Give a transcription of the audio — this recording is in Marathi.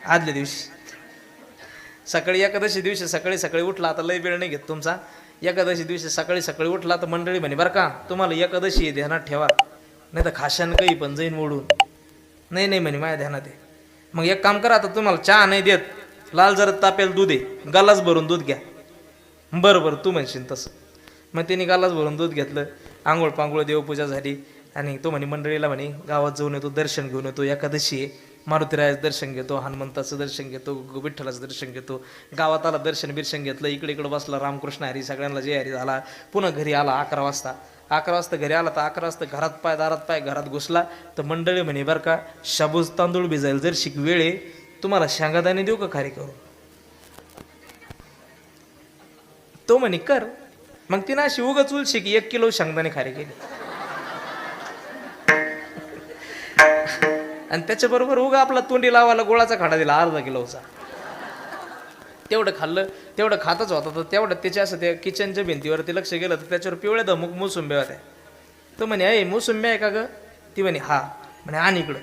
आदल्या दिवशी सकाळी एकादशी दिवशी सकाळी सकाळी उठला, आता लय वेळ नाही घेत तुमचा. एकादशी दिवशी सकाळी सकाळी उठला तर मंडळी म्हणे बरं का तुम्हाला एकादशी आहे ध्यानात ठेवा, नाही तर खाशान काही पण जाईन मोडून. नाही नाही म्हणे माझ्या ध्यानात आहे. मग एक काम करा, आता तुम्हाला चहा नाही देत, लाल जरा तापेल दूध आहे, गलास भरून दूध घ्या. बरं बरं तू म्हणशील तसं. मग त्यांनी गलास भरून दूध घेतलं, आंघोळ पांघोळ देवपूजा झाली आणि तो म्हणे मंडळीला म्हणे गावात जाऊन येतो, दर्शन घेऊन येतो, एकादशी आहे, मारुतीरायाचं दर्शन घेतो, हनुमंताचं दर्शन घेतो, विठ्ठलाचं दर्शन घेतो. गावात आला, दर्शन बिर्शन घेतलं, इकडे इकडं बसला, रामकृष्ण हरी सगळ्यांना जय हरी झाला. पुन्हा घरी आला 11 वाजता. 11 वाजता घरी आला तर 11 वाजता घरात पाय दारात पाय घरात घुसला तर मंडळी म्हणे बरं का शाबूज तांदूळ भिजायला जर शिक वेळे तुम्हाला शेंगादाणे देऊ का खारी करू. तो म्हणे कर. मग तिनं अशी उगाच उलशी की 1 किलो शेंगदाणे खारी केली आणि त्याच्याबरोबर उगा आपला तोंडी लावायला गोळाचा खाडा दिला अर्धा किलोचा. तेवढं खाल्लं, तेवढं खातच होता तर तेवढं त्याच्या असं त्या किचनच्या भिंतीवरती लक्ष गेलं तर त्याच्यावर पिवळ्या धमुक मोसुंब्या होत्या. तो म्हणे अय मोसुंब्या आहे का ग. ती म्हणे हा. म्हणे आण इकडं.